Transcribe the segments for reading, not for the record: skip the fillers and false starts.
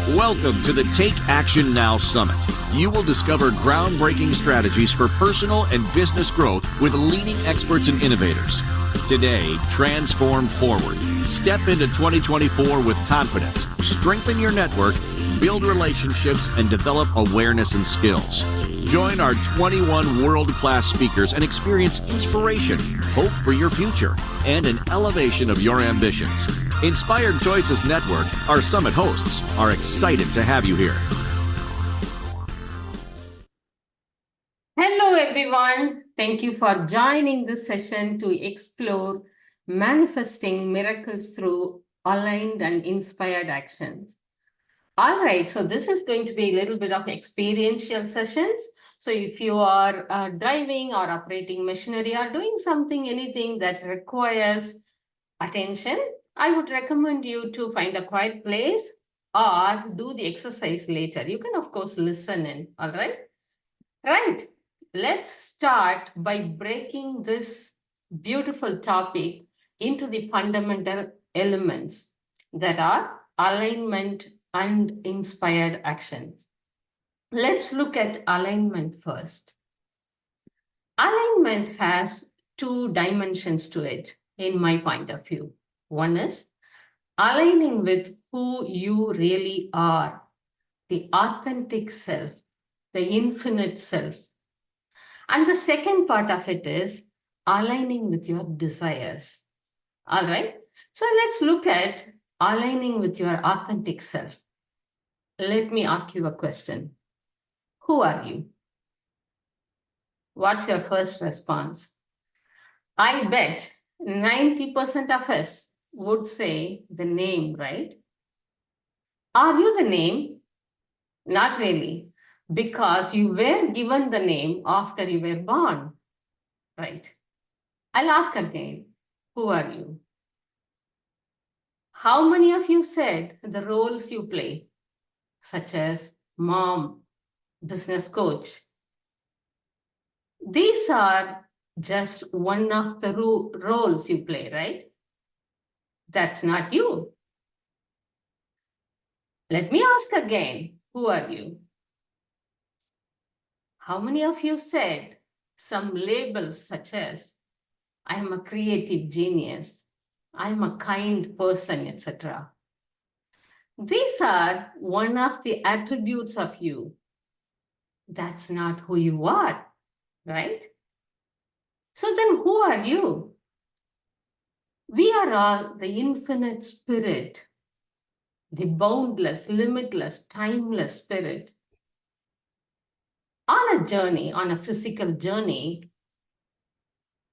Welcome to the Take Action Now Summit. You will discover groundbreaking strategies for personal and business growth with leading experts and innovators. Today, transform forward. Step into 2024 with confidence. Strengthen your network, build relationships, and develop awareness and skills. Join our 21 world-class speakers and experience inspiration, hope for your future, and an elevation of your ambitions. Inspired Choices Network, our summit hosts, are excited to have you here. Hello, everyone. Thank you for joining this session to explore manifesting miracles through aligned and inspired actions. All right, so this is going to be a little bit of experiential sessions. So if you are driving or operating machinery or doing something, anything that requires attention, I would recommend you to find a quiet place or do the exercise later. You can, of course, listen in, all right? Right. Let's start by breaking this beautiful topic into the fundamental elements that are alignment and inspired actions. Let's look at alignment first. Alignment has two dimensions to it, in my point of view. One is aligning with who you really are, the authentic self, the infinite self. And the second part of it is aligning with your desires. All right. So let's look at aligning with your authentic self. Let me ask you a question. Who are you? What's your first response? I bet 90% of us would say the name, right? Are you the name? Not really, because you were given the name after you were born, right? I'll ask again, who are you? How many of you said the roles you play, such as mom, business coach? These are just one of the roles you play, right? That's not you. Let me ask again, who are you? How many of you said some labels such as, I am a creative genius, I am a kind person, etc. These are one of the attributes of you. That's not who you are, right? So then who are you? We are all the infinite spirit, the boundless, limitless, timeless spirit. On a journey, on a physical journey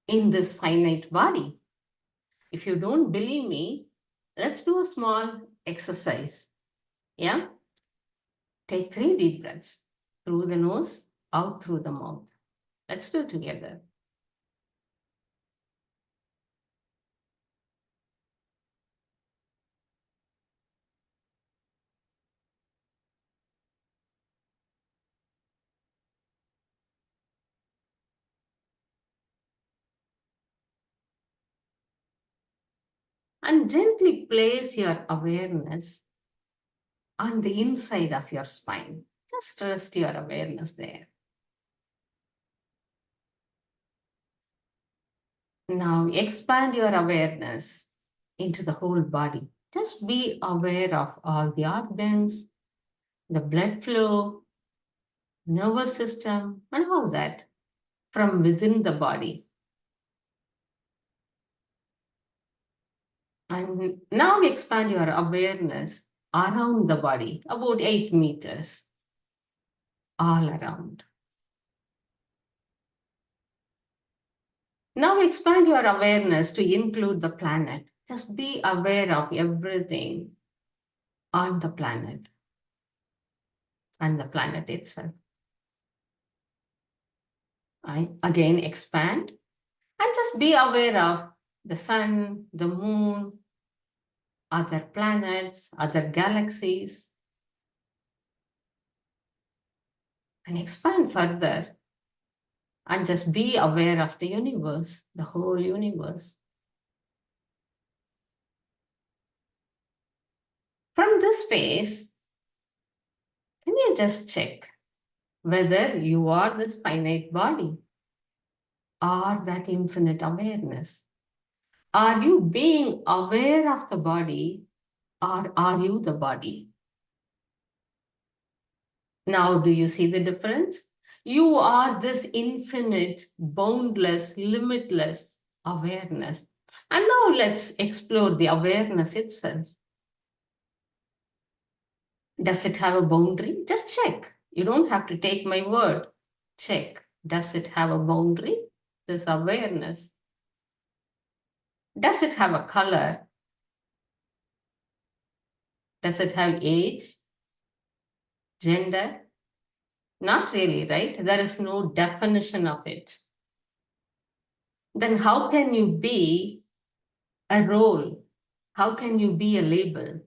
in this finite body. If you don't believe me, let's do a small exercise. Yeah? Take 3 deep breaths through the nose, out through the mouth. Let's do it together. And gently place your awareness on the inside of your spine. Just rest your awareness there. Now expand your awareness into the whole body. Just be aware of all the organs, the blood flow, nervous system, and all that from within the body. And now expand your awareness around the body, about 8 meters, all around. Now expand your awareness to include the planet. Just be aware of everything on the planet and the planet itself. Again, expand and just be aware of the sun, the moon, other planets, other galaxies. And expand further and just be aware of the universe, the whole universe. From this space, you just check whether you are this finite body or that infinite awareness? Are you being aware of the body or are you the body? Now, do you see the difference? You are this infinite, boundless, limitless awareness. And now let's explore the awareness itself. Does it have a boundary? Just check. You don't have to take my word. Check. Does it have a boundary? This awareness. Does it have a color? Does it have age? Gender? Not really, right? There is no definition of it. Then how can you be a role? How can you be a label?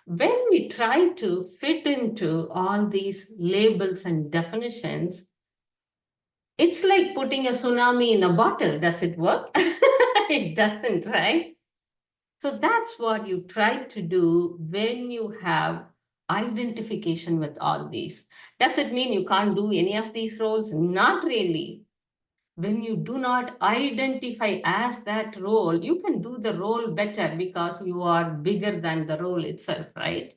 When we try to fit into all these labels and definitions, it's like putting a tsunami in a bottle. Does it work? It doesn't, right? So that's what you try to do when you have identification with all these. Does it mean you can't do any of these roles? Not really. When you do not identify as that role, you can do the role better because you are bigger than the role itself, right?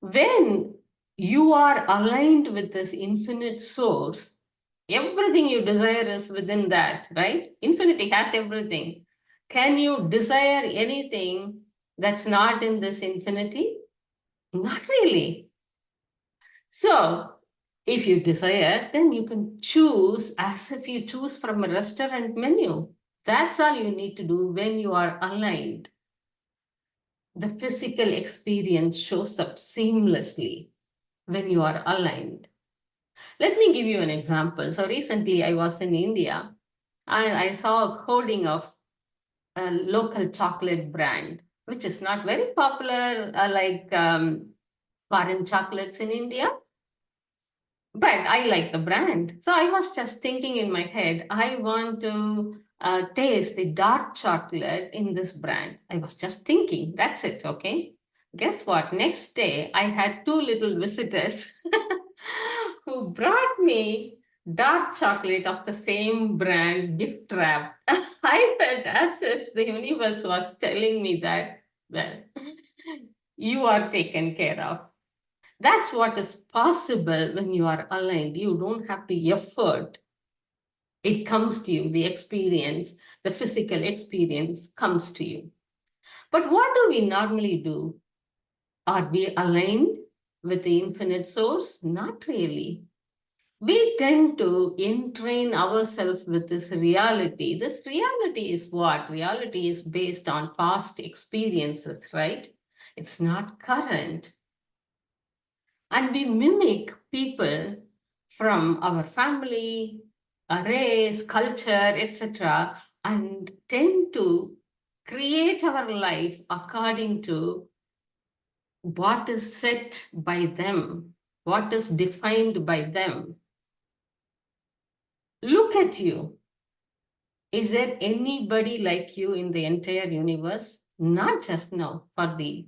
When you are aligned with this infinite source, everything you desire is within that, right? Infinity has everything. Can you desire anything that's not in this infinity? Not really. So, if you desire, then you can choose as if you choose from a restaurant menu. That's all you need to do when you are aligned. The physical experience shows up seamlessly when you are aligned. Let me give you an example. So recently I was in India and I saw a hoarding of a local chocolate brand, which is not very popular like foreign chocolates in India. But I like the brand. So I was just thinking in my head, I want to taste the dark chocolate in this brand. I was just thinking, that's it, okay? Guess what? Next day, I had two little visitors who brought me dark chocolate of the same brand, gift wrap. I felt as if the universe was telling me that, well, you are taken care of. That's what is possible when you are aligned. You don't have to effort. It comes to you, the experience, the physical experience comes to you. But what do we normally do? Are we aligned with the infinite source? Not really. We tend to entrain ourselves with this reality. This reality is what? Reality is based on past experiences, right? It's not current. And we mimic people from our family, our race, culture, etc., and tend to create our life according to what is set by them, what is defined by them. Look at you. Is there anybody like you in the entire universe? Not just now, for the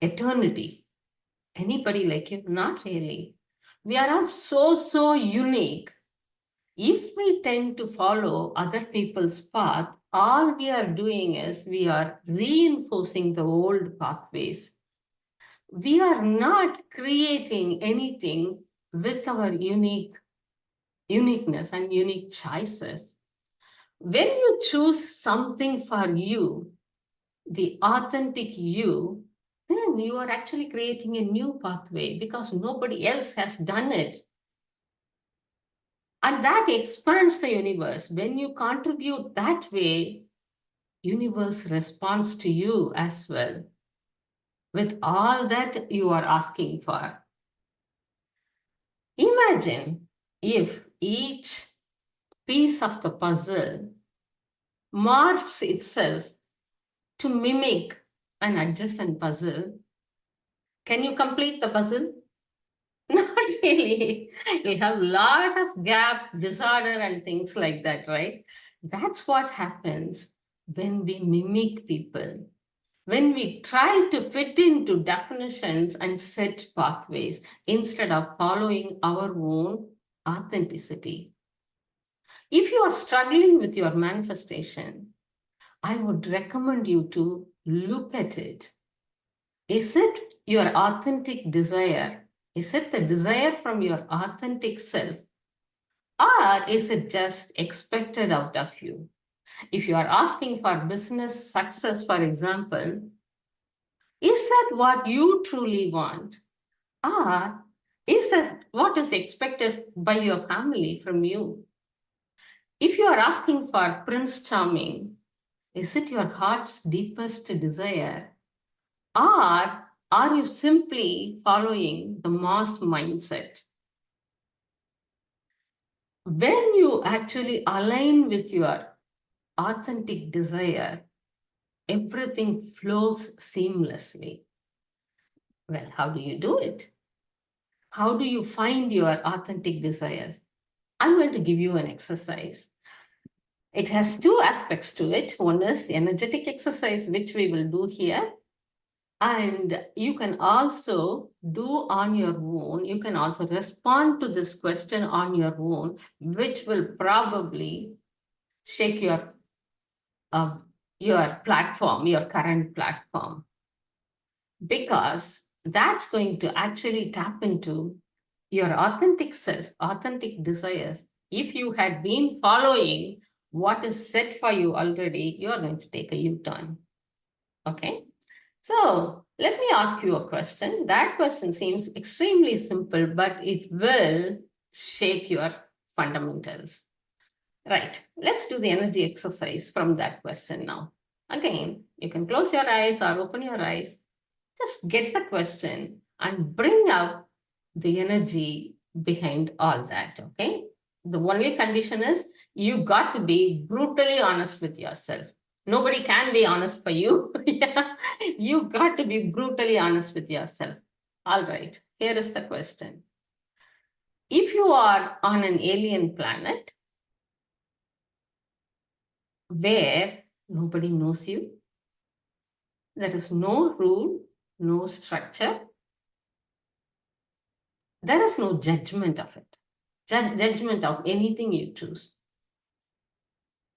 eternity. Anybody like you? Not really. We are all so unique. If we tend to follow other people's path, all we are doing is we are reinforcing the old pathways. We are not creating anything with our uniqueness and unique choices. When you choose something for you, the authentic you, then you are actually creating a new pathway because nobody else has done it. And that expands the universe. When you contribute that way, universe responds to you as well with all that you are asking for. Imagine if each piece of the puzzle morphs itself to mimic an adjacent puzzle. Can you complete the puzzle? Not really. We have a lot of gap, disorder, and things like that, right? That's what happens when we mimic people. when we try to fit into definitions and set pathways instead of following our own authenticity. If you are struggling with your manifestation, I would recommend you to look at it. Is it your authentic desire? Is it the desire from your authentic self? Or is it just expected out of you? If you are asking for business success, for example, is that what you truly want? Or is that what is expected by your family from you? If you are asking for Prince Charming, is it your heart's deepest desire? Or are you simply following the mass mindset? When you actually align with your authentic desire, everything flows seamlessly. Well, how do you do it? How do you find your authentic desires? I'm going to give you an exercise. It has two aspects to it. One is energetic exercise, which we will do here. And you can also do on your own. You can also respond to this question on your own, which will probably shake your platform, your current platform, because that's going to actually tap into your authentic self, authentic desires. If you had been following what is set for you already, you are going to take a U-turn. Okay. So let me ask you a question. That question seems extremely simple, but it will shake your fundamentals. Right. Let's do the energy exercise from that question now. Again, you can close your eyes or open your eyes. Just get the question and bring out the energy behind all that. Okay. The only condition is you got to be brutally honest with yourself. Nobody can be honest for you. Yeah. You got to be brutally honest with yourself. All right. Here is the question. If you are on an alien planet where nobody knows you, there is no rule, no structure, there is no judgment of it, judgment of anything you choose.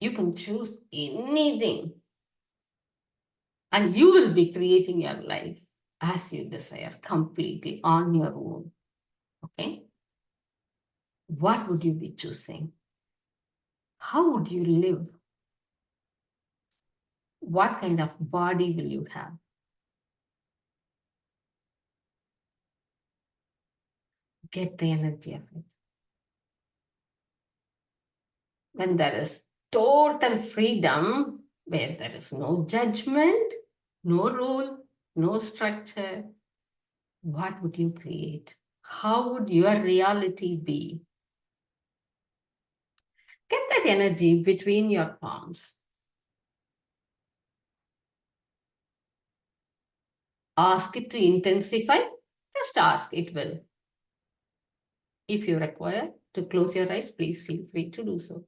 You can choose anything, and you will be creating your life as you desire, completely on your own. Okay? What would you be choosing? How would you live? What kind of body will you have? Get the energy of it. When there is total freedom, where there is no judgment, no rule, no structure, what would you create? How would your reality be? Get that energy between your palms. Ask it to intensify. Just ask, it will. If you require to close your eyes, please feel free to do so.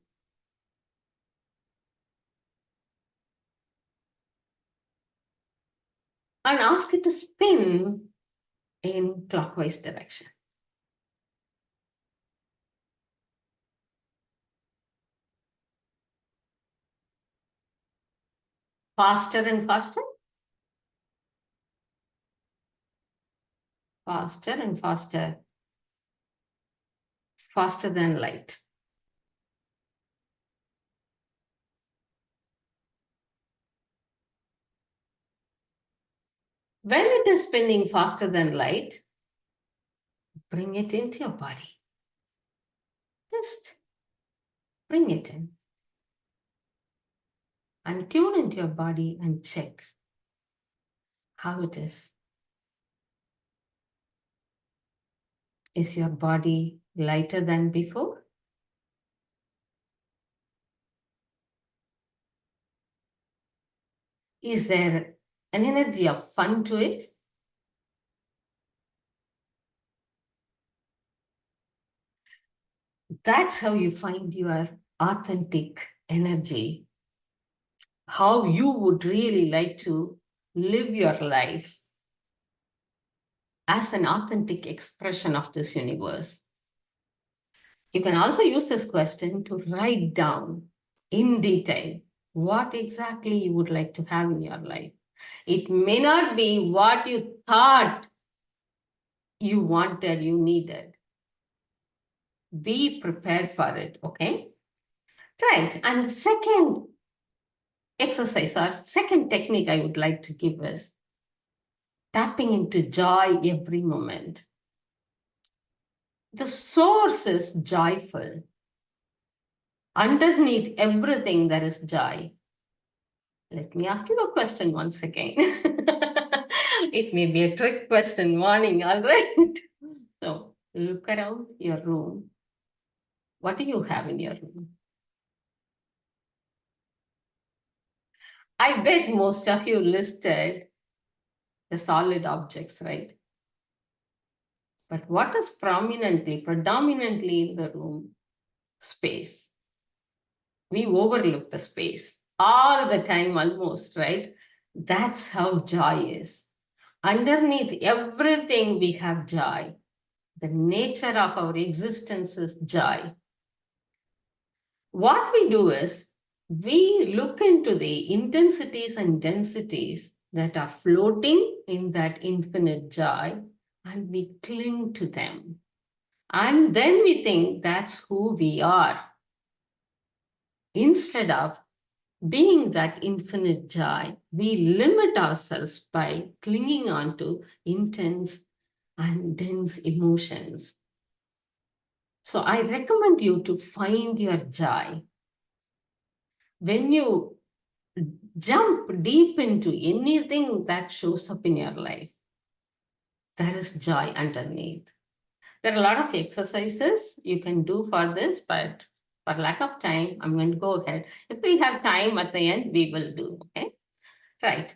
And ask it to spin in clockwise direction. Faster and faster. Faster and faster. Faster than light. When it is spinning faster than light, bring it into your body. Just bring it in. And tune into your body and check how it is. Is your body lighter than before? Is there an energy of fun to it? That's how you find your authentic energy. How you would really like to live your life as an authentic expression of this universe. You can also use this question to write down in detail what exactly you would like to have in your life. It may not be what you thought you wanted, you needed. Be prepared for it, okay? Right. And second exercise or second technique I would like to give is tapping into joy every moment. The source is joyful. Underneath everything, there is joy. Let me ask you a question once again. It may be a trick question, warning, all right? So look around your room. What do you have in your room? I bet most of you listed the solid objects, right? But what is predominantly in the room? Space. We overlook the space all the time almost, right? That's how joy is. Underneath everything, we have joy. The nature of our existence is joy. What we do is we look into the intensities and densities that are floating in that infinite joy and we cling to them. And then we think that's who we are. Instead of being that infinite joy, we limit ourselves by clinging on to intense and dense emotions. So I recommend you to find your joy. When you jump deep into anything that shows up in your life, there is joy underneath. There are a lot of exercises you can do for this, but for lack of time, I'm going to go ahead. If we have time at the end, we will do, okay? Right.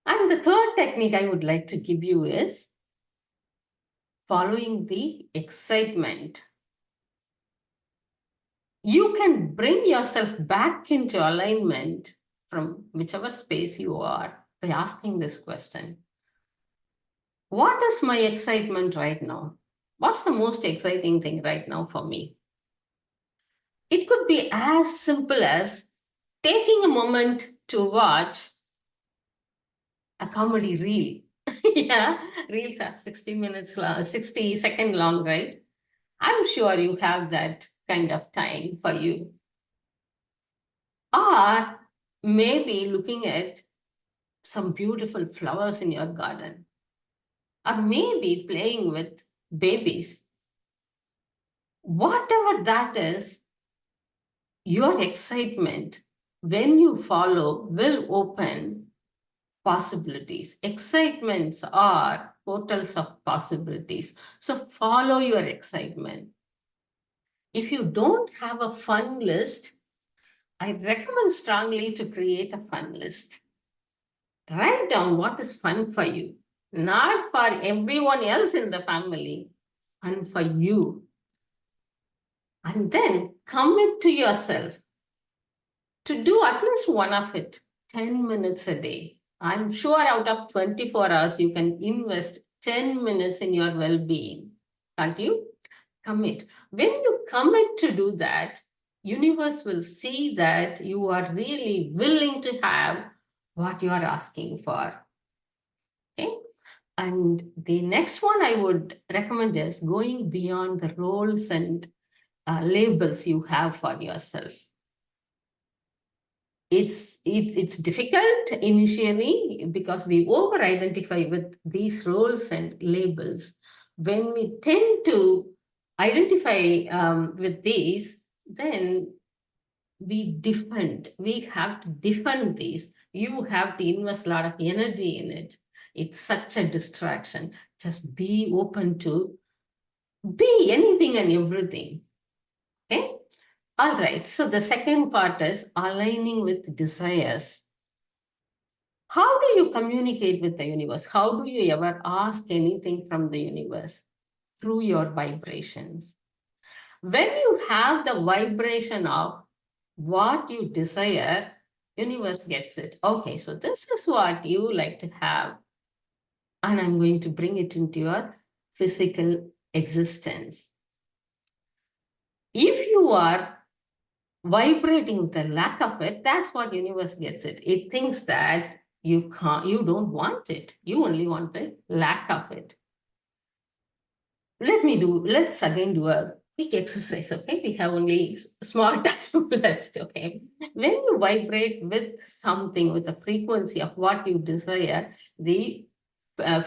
And the third technique I would like to give you is following the excitement. You can bring yourself back into alignment from whichever space you are by asking this question. What is my excitement right now? What's the most exciting thing right now for me? It could be as simple as taking a moment to watch a comedy reel. Yeah, reels are 60 minutes long, 60-second long, right? I'm sure you have that kind of time for you. Or maybe looking at some beautiful flowers in your garden. Or maybe playing with babies. Whatever that is, your excitement, when you follow, will open possibilities. Excitements are portals of possibilities. So follow your excitement. If you don't have a fun list, I recommend strongly to create a fun list. Write down what is fun for you, not for everyone else in the family, fun for you. And then commit to yourself to do at least one of it, 10 minutes a day. I'm sure out of 24 hours, you can invest 10 minutes in your well-being. Can't you? Commit. When you commit to do that, universe will see that you are really willing to have what you are asking for. Okay. And the next one I would recommend is going beyond the roles and labels you have for yourself. It's difficult initially because we over-identify with these roles and labels. When we tend to identify with these, then we have to defend these. You have to invest a lot of energy in it. It's such a distraction. Just be open to be anything and everything. Okay. All right. So the second part is aligning with desires. How do you communicate with the universe? How do you ever ask anything from the universe? Through your vibrations. When you have the vibration of what you desire, Universe gets it. Okay, so this is what you like to have, and I'm going to bring it into your physical existence. If you are vibrating with a lack of it, that's what universe gets it. It thinks that you don't want it. You only want the lack of it. Let's again do a quick exercise, okay? We have only small time left, okay? When you vibrate with something, with the frequency of what you desire, the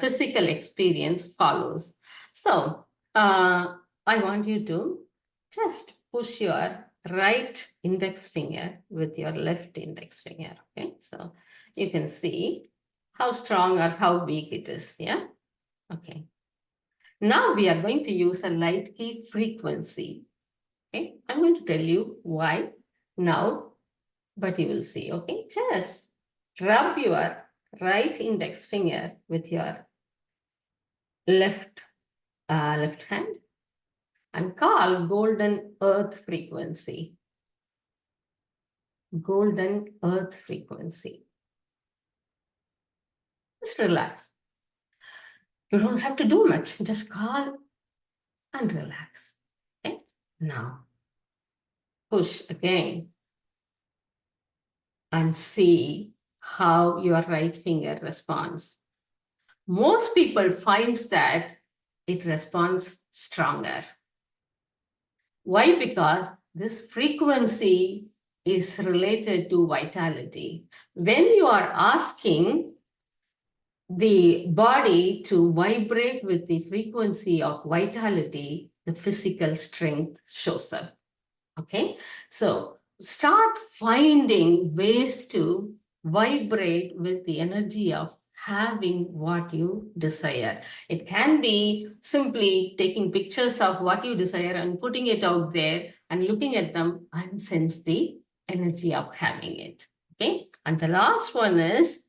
physical experience follows. So, I want you to just push your right index finger with your left index finger, okay? So, you can see how strong or how weak it is, yeah? Okay. Now we are going to use a light key frequency. Okay, I'm going to tell you why now, but you will see. Okay, just rub your right index finger with your left hand and call golden earth frequency. Golden earth frequency. Just relax. You don't have to do much. Just call and relax. Okay, now push again and see how your right finger responds. Most people finds that it responds stronger. Why? Because this frequency is related to vitality. When you are asking the body to vibrate with the frequency of vitality, the physical strength shows up. Okay, so start finding ways to vibrate with the energy of having what you desire. It can be simply taking pictures of what you desire and putting it out there and looking at them and sense the energy of having it. Okay, and the last one is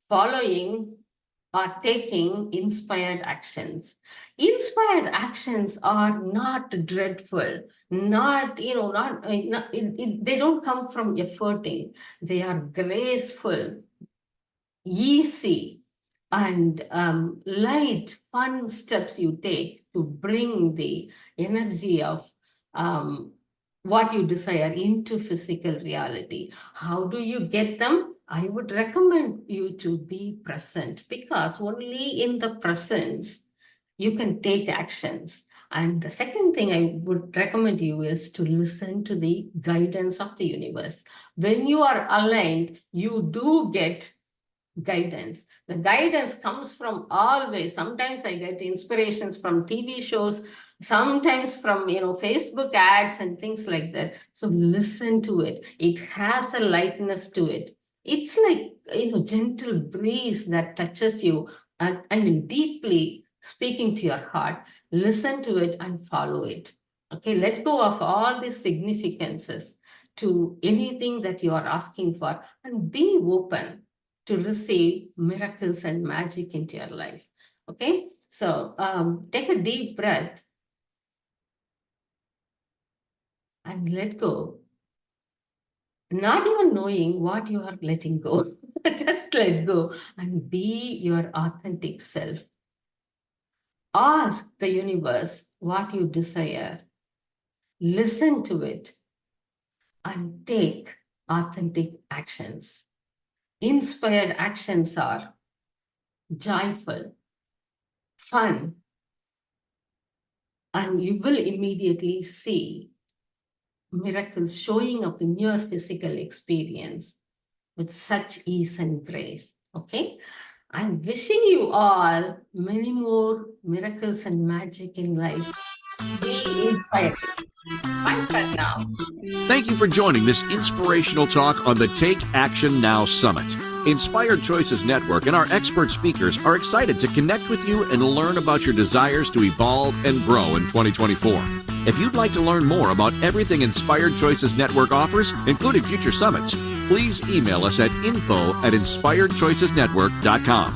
following or taking inspired actions. Inspired actions are not dreadful, they don't come from efforting. They are graceful, easy, and light, fun steps you take to bring the energy of what you desire into physical reality. How do you get them? I would recommend you to be present, because only in the presence you can take actions. And the second thing I would recommend you is to listen to the guidance of the universe. When you are aligned, you do get guidance. The guidance comes from always. Sometimes I get inspirations from TV shows, sometimes from Facebook ads and things like that. So listen to it. It has a lightness to it. It's like gentle breeze that touches you, and I mean deeply speaking to your heart. Listen to it and follow it. Okay, let go of all these significances to anything that you are asking for, and be open to receive miracles and magic into your life. Okay, so take a deep breath and let go, not even knowing what you are letting go. Just let go and be your authentic self. Ask the universe what you desire, listen to it, and take authentic actions. Inspired actions are joyful, fun, and you will immediately see miracles showing up in your physical experience with such ease and grace. Okay, I'm wishing you all many more miracles and magic in life. Be inspired. Bye for now. Thank you for joining this inspirational talk on the Take Action Now Summit. Inspired Choices Network and our expert speakers are excited to connect with you and learn about your desires to evolve and grow in 2024. If you'd like to learn more about everything Inspired Choices Network offers, including future summits, please email us at info@inspiredchoicesnetwork.com.